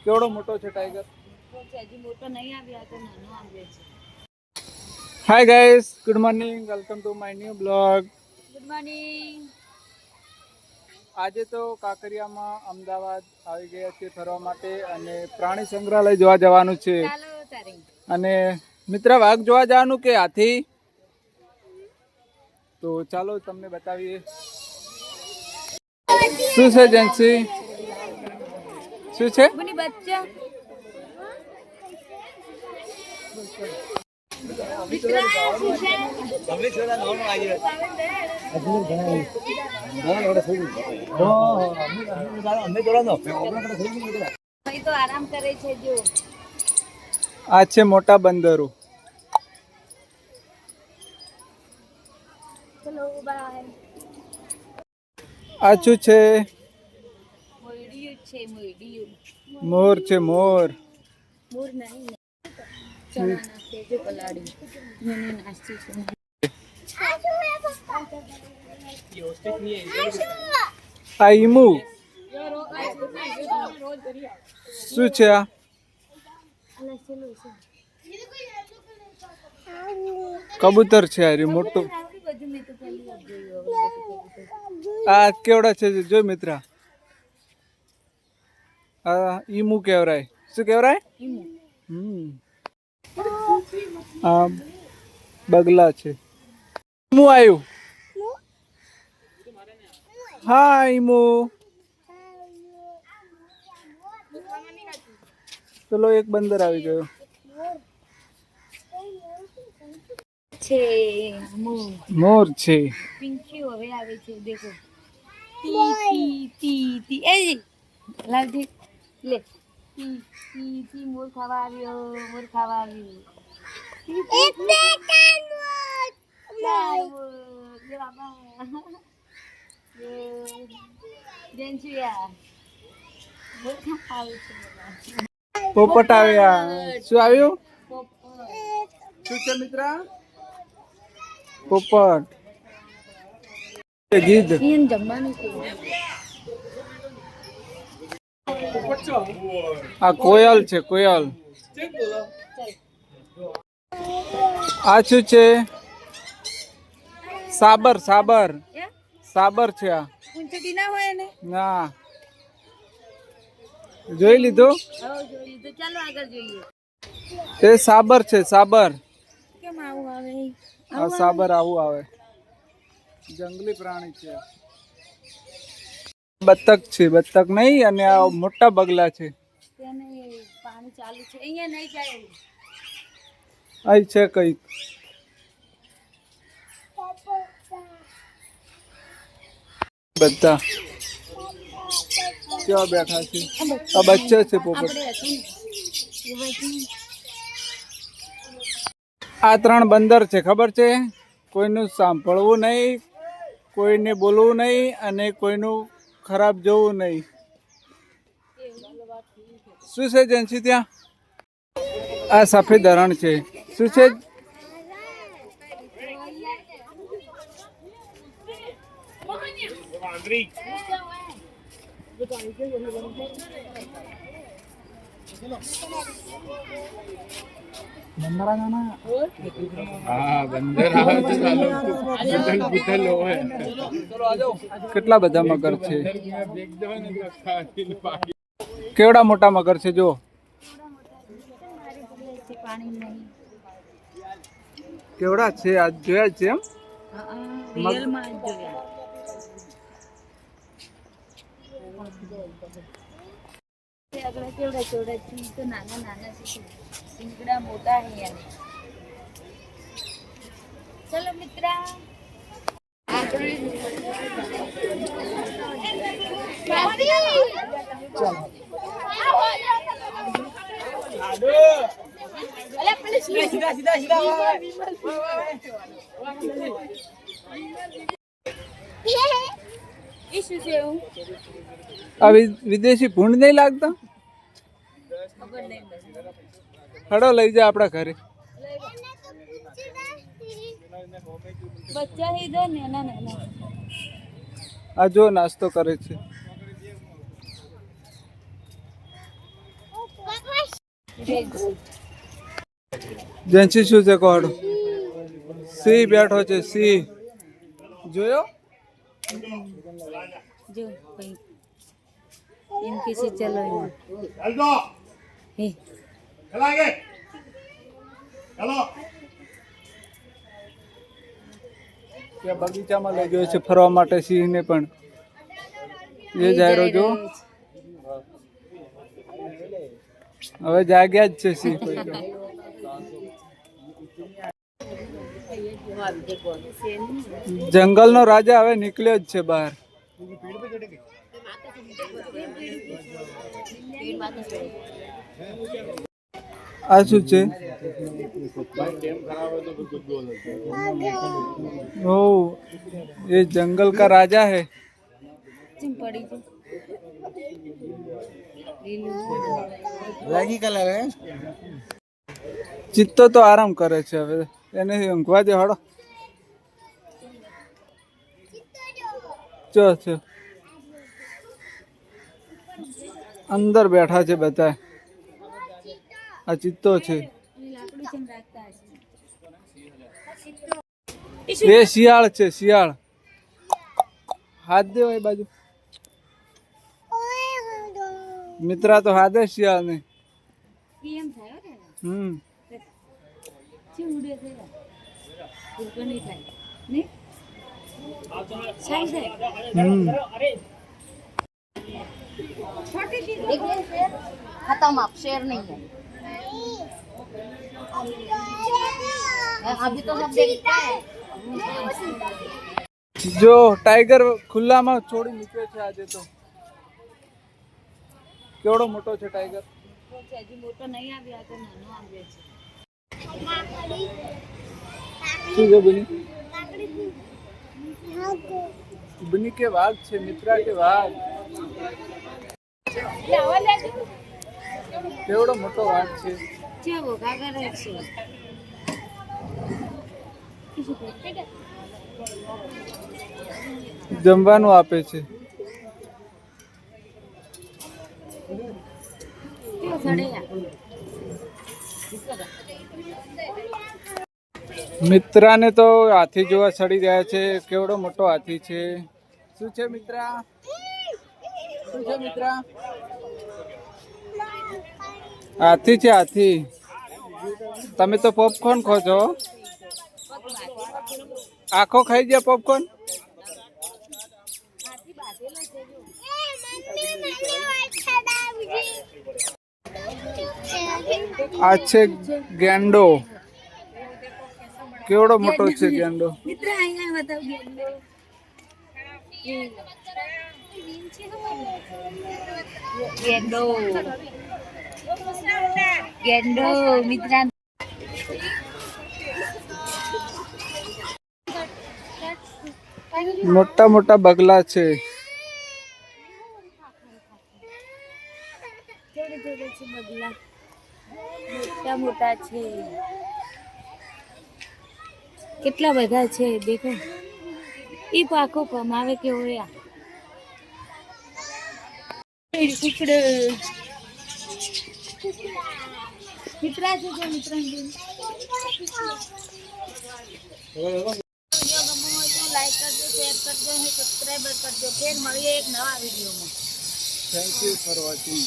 કેવડો મોટો છે ટાઈગર? હજી મોટો નહીં આવ્યો તો નાનો આવ્યો છે. Hi guys, good morning, welcome to my new blog. Good morning. આજે તો કાંકરિયામાં અમદાવાદ આવી ગયા છીએ ફરવા માટે અને પ્રાણી સંગ્રહાલય જોવા જવાનું છે. ચાલો તારે. અને મિત્ર વાઘ જોવા જવાનું કે હાથી? તો ચાલો તમને બતાવીએ. શું છે જેન્સી? શું છે? બની બચ્ચા તો આરામ કરે છે. જો આ છે મોટા બંદરો. ચલો બાય. આ શું છે? મોરડિયું છે. મોરડિયું મોર છે. મોર મોર નહીં. ચણા નાખે છે. પલાળી મને નાસ્તી છે. આ ઈમુ શું છે? આ કબૂતર છે. આ મોટું. આ કેવડા છે જો મિત્ર? આ ઈમુ કેવરાય. શું કેવરાય? આ બગલા છે. ઈમુ આવ્યું. હા ઈમુ. ચલો એક બંદર આવી ગયો છે. મોર છે. પિંકી હવે આવે છે. દેખો તી તી તી એ લાવજે લે. તી તી તી મોર ખાવા આવ્યો. મોર ખાવા આવ્યો. એક બે ત્રણ મોર. લે બાબા. જેન્સિયા મોર ખાવા આવ્યો છે. પોપટ આવ્યા. શું આવ્યું? શું છે મિત્ર? પોપટ. ગીધ. જમવાનું છે. આ કોયલ છે. કોયલ. આ શું છે? સાબર. સાબર. સાબર છે. આ ઊંચડી ના હોય ને. ના જોઈ લીધું. જોઈ લીધું. ચાલો આગળ જોઈએ. એ સાબર છે. સાબર. કેમ આવું આવે? આ સાબર આવું આવે. જંગલી પ્રાણી છે. બતક છે. બતક નહીં. અને આ મોટા બગલા છે. તેને પાણી ચાલુ છે. અહીંયા નહીં જાય. અહીં છે કઈક. બધા કેવા બેઠા છે. આ બચ્ચા છે પોપટ. આ 3 બંદર છે. ખબર છે? કોઈનું સાંભળવું નહીં, કોઈને બોલવું નહીં અને કોઈનું ખરાબ જોવું નહીં. શું છે જેન્સી ત્યાં? આ સફેદ હરણ છે. શું છે? કેટલા બધા મગર છે. કેવડા મોટા મગર છે જો. કેવડા છે? આજ જોયા છે એમ? કેવડા કેવડા તો નાના નાના છે. સિંગડા મોટા અહીંયા. ચલો મિત્ર. વિદેશી ભૂંડ નહીં લાગતા? હડો લઈ જા આપણા ઘરે. બચ્ચા હી દો ને ના ના. આ જો નાસ્તો કરે છે. જેન્સી શું છે કોડ સિંહ બેઠો છે સિંહ જોયો જો કઈ એમ કે છે ચલો હે ત્યાં બગીચામાં લઈ ગયો છે ફરવા માટે સિંહને પણ એ જાયરો જો હવે જાગ્યા જ છે સિંહ જંગલનો રાજા હવે નીકળ્યો જ છે બહાર આ શું છે ओ ये जंगल का राजा है ચમ પડી છે લાગી કલર હે ચિત્તો તો આરામ કરે છે હવે એને ઊંઘવા દે હળો ચો ચો અંદર બેઠા છે બધા આ ચિત્તો છે લાકડું ચમ રાખતા એ શિયાળ છે શિયાળ હાથ દે એ બાજુ મિત્રા તો હાથ દે શિયાળ ને એમ થાય હો હમ ચી ઉડે છે ઉડકો નહીં થાય નહીં સાઈ જાય હમ छोटी चीज देखिए शेर खत्म आप शेर नहीं है अभी तो सब देखता है જો ટાઈગર ખુલ્લામાં છોડી મૂક્યો છે આજે તો કેવડો મોટો છે ટાઈગર હજી મોટો નહીં આવ્યો તો નાનો આવ્યો છે શું છે બની બની કે વાઘ છે મિત્રા કે વાઘ કેવડો મોટો વાઘ છે કેવો કાગર છે જમવાનું આપે છે કેવો સડેયા મિત્રાને તો હાથી જોવા ચડી રહ્યા છે કેવડો મોટો હાથી છે શું છે મિત્રા શું છે મિત્રા હાથી છે હાથી તમે તો પોપકોર્ન ખો છો આખો ખાઈ ગયા પોપકોર્ન આ છે ગેંડો કેવડો મોટો છે ગેંડો મિત્ર અહીંયા બતાવ ગેંડો ગેંડો મિત્ર મોટા મોટા બગલા છે જોડે જોડે છે બગલા મોટા મોટા છે કેટલા બધા છે દેખો ઈ પાકો કમાવે કે હોય કુકડે મિત્રા છે જો મિત્ર લાઈક કરજો શેર કરજો અને સબસ્ક્રાઈબર કરજો ફેર મળીએ એક નવા વિડીયોમાં થેન્ક યુ ફોર વોચિંગ